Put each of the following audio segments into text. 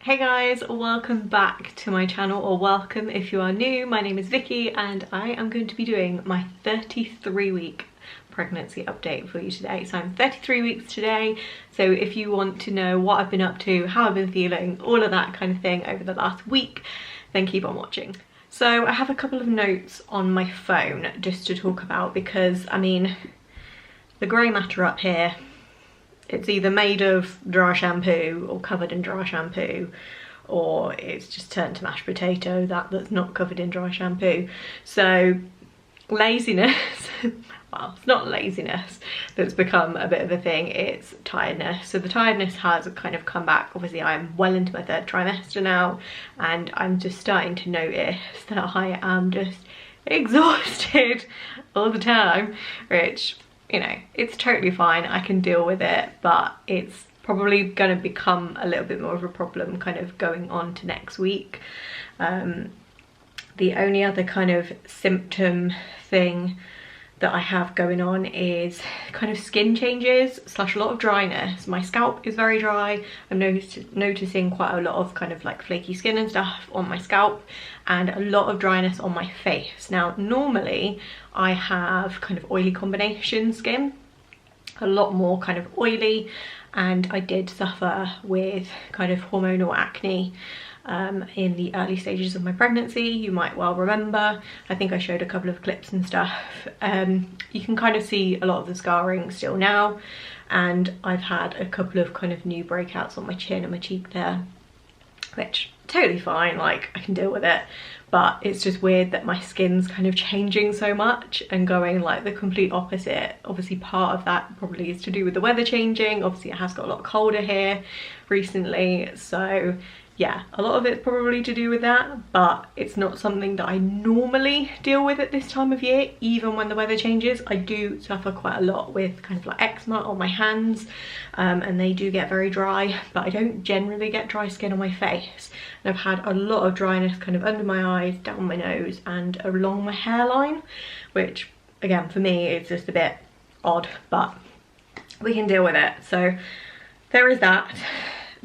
Hey guys, welcome back to my channel, or welcome if you are new. My name is Vicky and I am going to be doing my 33-week pregnancy update for you today. So I'm 33 weeks today, so if you want to know what I've been up to, how I've been feeling, all of that kind of thing over the last week, then keep on watching. So I have a couple of notes on my phone just to talk about, because I mean, the grey matter up here, it's either made of dry shampoo or covered in dry shampoo, or it's just turned to mashed potato that's not covered in dry shampoo. So laziness, well, it's not laziness that's become a bit of a thing, it's tiredness. So the tiredness has kind of come back. Obviously I'm well into my third trimester now, and I'm just starting to notice that I am just exhausted all the time, which, you know, it's totally fine, I can deal with it, but it's probably going to become a little bit more of a problem kind of going on to next week. The only other kind of symptom thing that I have going on is kind of skin changes slash a lot of dryness. My scalp is very dry. I'm noticing quite a lot of kind of like flaky skin and stuff on my scalp, and a lot of dryness on my face. Now normally I have kind of oily combination skin, a lot more kind of oily, and I did suffer with kind of hormonal acne in the early stages of my pregnancy. You might well remember, I think I showed a couple of clips and stuff. You can kind of see a lot of the scarring still now, and I've had a couple of kind of new breakouts on my chin and my cheek there, which totally fine, like I can deal with it, but it's just weird that my skin's kind of changing so much and going like the complete opposite. Obviously part of that probably is to do with the weather changing. Obviously it has got a lot colder here recently, so yeah, a lot of it's probably to do with that, but it's not something that I normally deal with at this time of year. Even when the weather changes, I do suffer quite a lot with kind of like eczema on my hands, and they do get very dry, but I don't generally get dry skin on my face. And I've had a lot of dryness kind of under my eyes, down my nose, and along my hairline, which again for me is just a bit odd, but we can deal with it. So there is that.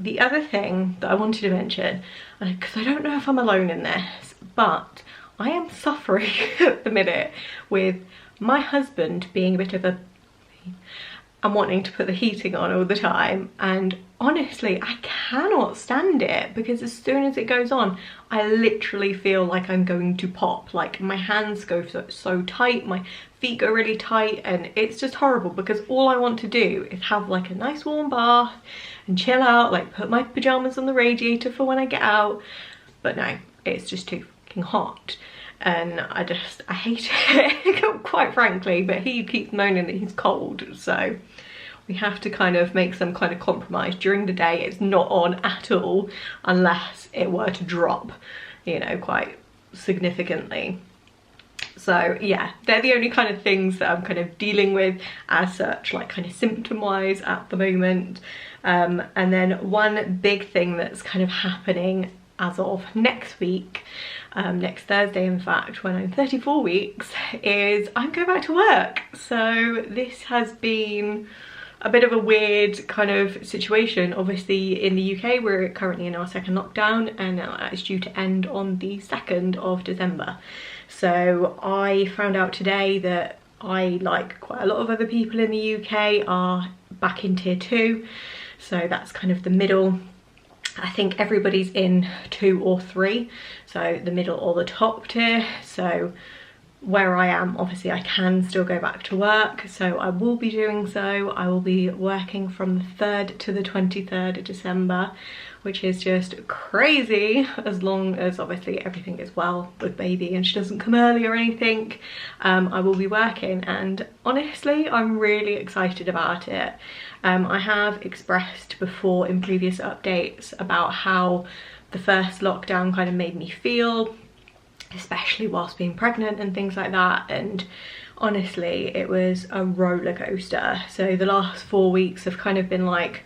The other thing that I wanted to mention, because I don't know if I'm alone in this, but I am suffering at the minute with my husband being a bit of a, and wanting to put the heating on all the time, and honestly I cannot stand it, because as soon as it goes on I literally feel like I'm going to pop. Like my hands go so tight, my feet go really tight, and it's just horrible, because all I want to do is have like a nice warm bath and chill out, like put my pajamas on the radiator for when I get out, but no, it's just too fucking hot. And I hate it quite frankly, but he keeps moaning that he's cold, so we have to kind of make some kind of compromise. During the day it's not on at all unless it were to drop, you know, quite significantly. So yeah, they're the only kind of things that I'm kind of dealing with as such, like kind of symptom wise at the moment. And then one big thing that's kind of happening as of next week, next Thursday in fact, when I'm 34 weeks, is I'm going back to work. So this has been a bit of a weird kind of situation. Obviously in the UK we're currently in our second lockdown, and it's due to end on the 2nd of December. So I found out today that I, like quite a lot of other people in the UK, are back in tier 2. So that's kind of the middle. I think everybody's in 2 or 3, so the middle or the top tier. So where I am, obviously I can still go back to work, so I will be doing so. I will be working from the 3rd to the 23rd of December, which is just crazy, as long as obviously everything is well with baby and she doesn't come early or anything. I will be working, and honestly I'm really excited about it. I have expressed before in previous updates about how the first lockdown kind of made me feel, especially whilst being pregnant and things like that, and honestly it was a roller coaster. So the last 4 weeks have kind of been like,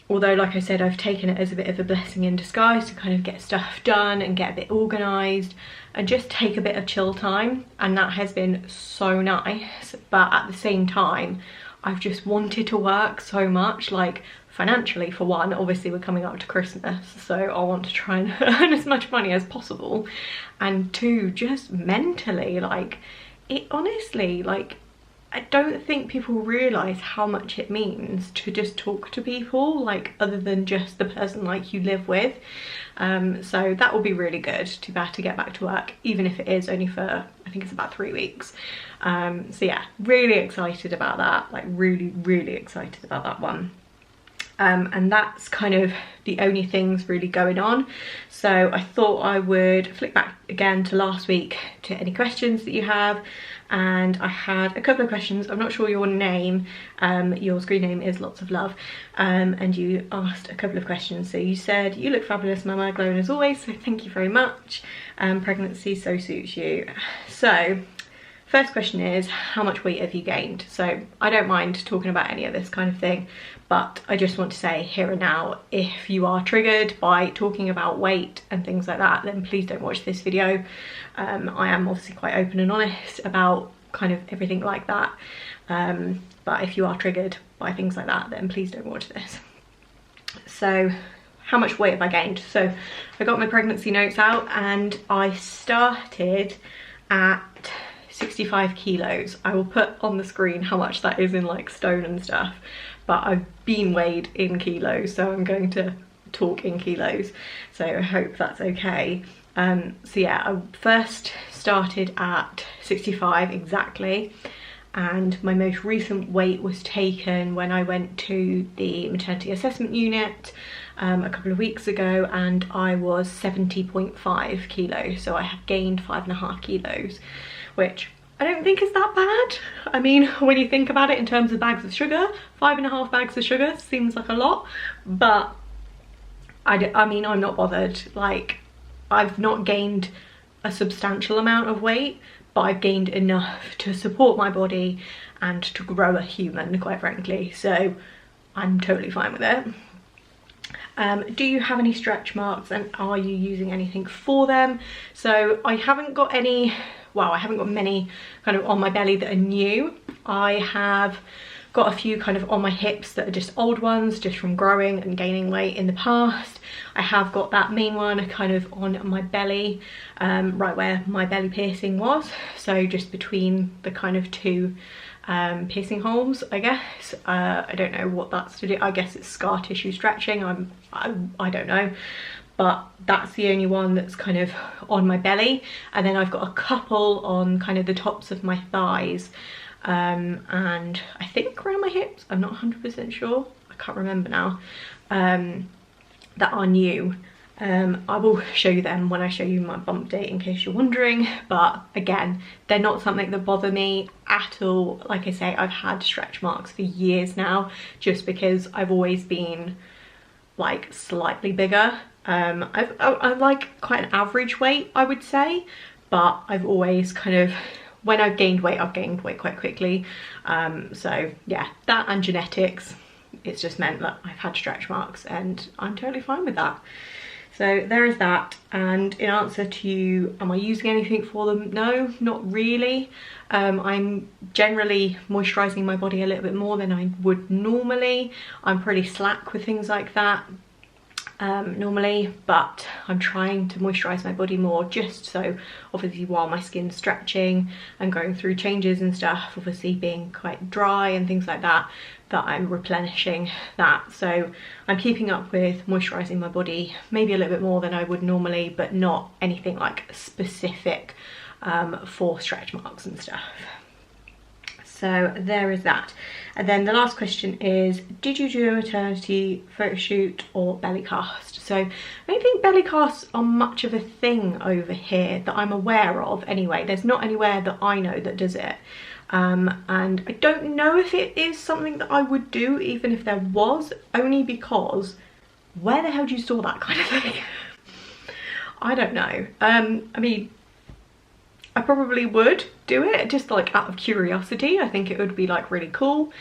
although like I said I've taken it as a bit of a blessing in disguise to kind of get stuff done and get a bit organised and just take a bit of chill time, and that has been so nice. But at the same time I've just wanted to work so much. Like financially, for one. Obviously we're coming up to Christmas, so I want to try and earn as much money as possible, and two, just mentally, like, it honestly, like, I don't think people realise how much it means to just talk to people, like, other than just the person like you live with. So that will be really good to be able to get back to work, even if it is only for, I think it's about 3 weeks. So yeah, really excited about that, like really excited about that one. And that's kind of the only things really going on. So I thought I would flick back again to last week to any questions that you have. And I had a couple of questions. I'm not sure your name, your screen name is Lots of Love, and you asked a couple of questions. So you said, "You look fabulous, Mama, glowing as always," so thank you very much. Pregnancy so suits you. So first question is, how much weight have you gained? So I don't mind talking about any of this kind of thing, but I just want to say here and now, if you are triggered by talking about weight and things like that, then please don't watch this video. I am obviously quite open and honest about kind of everything like that. But if you are triggered by things like that, then please don't watch this. So how much weight have I gained? So I got my pregnancy notes out and I started at 65 kilos. I will put on the screen how much that is in like stone and stuff, but I've been weighed in kilos, so I'm going to talk in kilos, so I hope that's okay. So yeah, I first started at 65 exactly, and my most recent weight was taken when I went to the maternity assessment unit a couple of weeks ago, and I was 70.5 kilos, so I have gained 5.5 kilos, which I don't think is that bad. I mean, when you think about it in terms of bags of sugar, 5.5 bags of sugar seems like a lot, but I mean, I'm not bothered. Like, I've not gained a substantial amount of weight, but I've gained enough to support my body and to grow a human, quite frankly, so I'm totally fine with it. Do you have any stretch marks, and are you using anything for them? So I haven't got any, well, I haven't got many kind of on my belly that are new. I have got a few kind of on my hips that are just old ones, just from growing and gaining weight in the past. I have got that main one kind of on my belly, right where my belly piercing was, so just between the kind of two piercing holes, I guess. I don't know what that's to do. I guess it's scar tissue stretching. I don't know, but that's the only one that's kind of on my belly. And then I've got a couple on kind of the tops of my thighs, and I think around my hips. I'm not 100% sure. I can't remember now. That are new. I will show you them when I show you my bump date, in case you're wondering, but again, they're not something that bother me at all. Like I say, I've had stretch marks for years now, just because I've always been like slightly bigger. I'm like quite an average weight, I would say, but I've always kind of, when I've gained weight quite quickly. So yeah, that and genetics, it's just meant that I've had stretch marks, and I'm totally fine with that. So there is that. And in answer to, am I using anything for them? No, not really. I'm generally moisturising my body a little bit more than I would normally. I'm pretty slack with things like that normally, but I'm trying to moisturise my body more, just so obviously while my skin's stretching and going through changes and stuff, obviously being quite dry and things like that, that I'm replenishing that. So I'm keeping up with moisturising my body maybe a little bit more than I would normally, but not anything like specific for stretch marks and stuff. So there is that. And then the last question is, did you do a maternity photo shoot or belly cast? So I don't think belly casts are much of a thing over here that I'm aware of anyway. There's not anywhere that I know that does it. And I don't know if it is something that I would do, even if there was, only because where the hell do you store that kind of thing? I don't know. I mean, I probably would do it just like out of curiosity. I think it would be like really cool,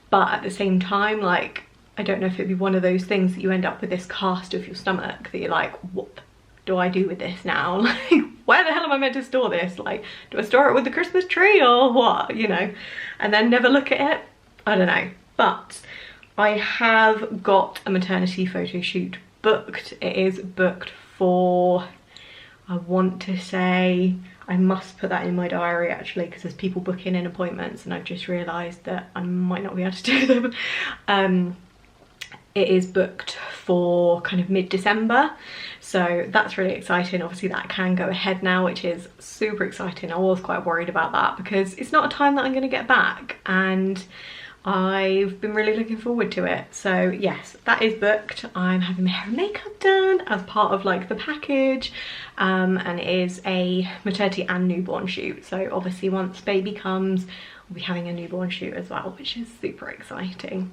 but at the same time, like, I don't know if it'd be one of those things that you end up with this cast of your stomach that you're like, what do I do with this now? Like, where the hell am I meant to store this? Like, do I store it with the Christmas tree or what, you know, and then never look at it? I don't know. But I have got a maternity photo shoot booked. It is booked for, I want to say, I must put that in my diary actually, because there's people booking in appointments and I've just realised that I might not be able to do them. It is booked for kind of mid-December, so that's really exciting. Obviously that can go ahead now, which is super exciting. I was quite worried about that because it's not a time that I'm going to get back, and I've been really looking forward to it. So yes, that is booked. I'm having my hair and makeup done as part of like the package, and it is a maternity and newborn shoot. So obviously once baby comes, we'll be having a newborn shoot as well, which is super exciting.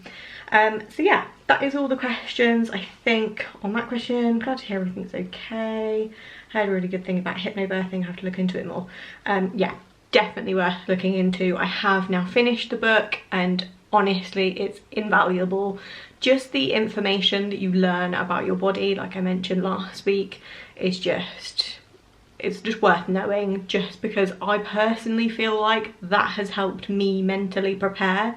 So yeah, that is all the questions I think on that question. Glad to hear everything's okay. Heard a really good thing about hypnobirthing. I have to look into it more. Yeah, definitely worth looking into. I have now finished the book and honestly it's invaluable. Just the information that you learn about your body, like I mentioned last week, is just, it's just worth knowing, just because I personally feel like that has helped me mentally prepare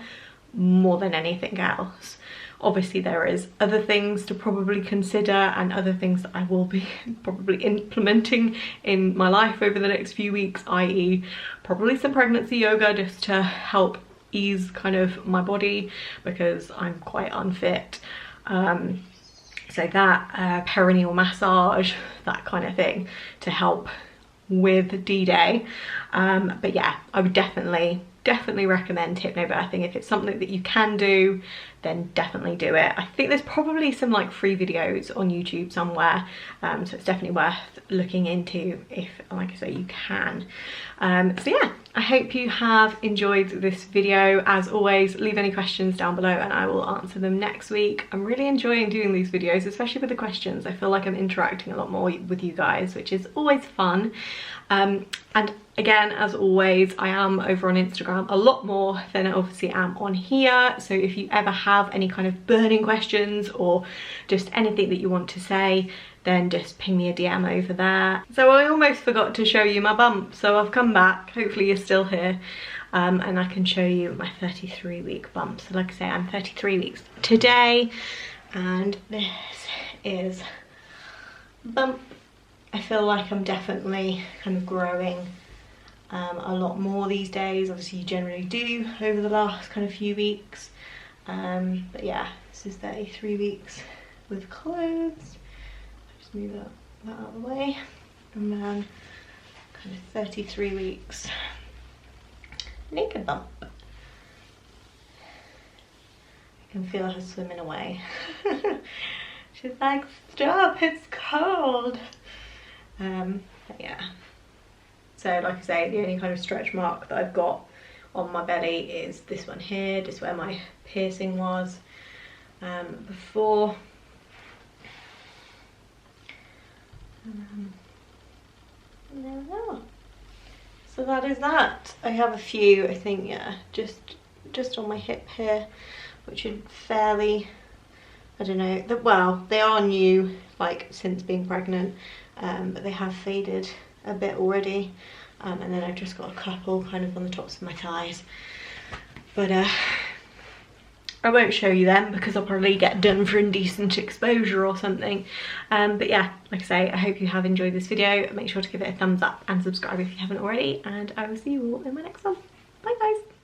more than anything else. Obviously there is other things to probably consider and other things that I will be probably implementing in my life over the next few weeks, i.e. probably some pregnancy yoga just to help ease kind of my body because I'm quite unfit. So that, perineal massage, that kind of thing to help with D-Day. But yeah, I would definitely recommend hypnobirthing. If it's something that you can do, then definitely do it. I think there's probably some like free videos on YouTube somewhere, so it's definitely worth looking into if, like I say, you can. So yeah, I hope you have enjoyed this video. As always, leave any questions down below and I will answer them next week. I'm really enjoying doing these videos, especially with the questions. I feel like I'm interacting a lot more with you guys, which is always fun. And again, as always, I am over on Instagram a lot more than I obviously am on here. So if you ever have any kind of burning questions or just anything that you want to say, then just ping me a DM over there. So I almost forgot to show you my bump, so I've come back. Hopefully you're still here. And I can show you my 33-week bump. So like I say, I'm 33 weeks today, and this is bump. I feel like I'm definitely kind of growing a lot more these days. Obviously you generally do over the last kind of few weeks. But yeah, this is 33 weeks with clothes. Just move that out of the way. And then kind of 33 weeks naked bump. I can feel her swimming away. She's like, stop, it's cold. But yeah, so like I say, the only kind of stretch mark that I've got on my belly is this one here, just where my piercing was before. And there we are. So that is that. I have a few, I think, yeah, just on my hip here, which are fairly, I don't know, well, they are new, like since being pregnant, but they have faded a bit already. And then I've just got a couple kind of on the tops of my thighs. But I won't show you them because I'll probably get done for indecent exposure or something. But yeah, like I say, I hope you have enjoyed this video. Make sure to give it a thumbs up and subscribe if you haven't already. And I will see you all in my next one. Bye guys.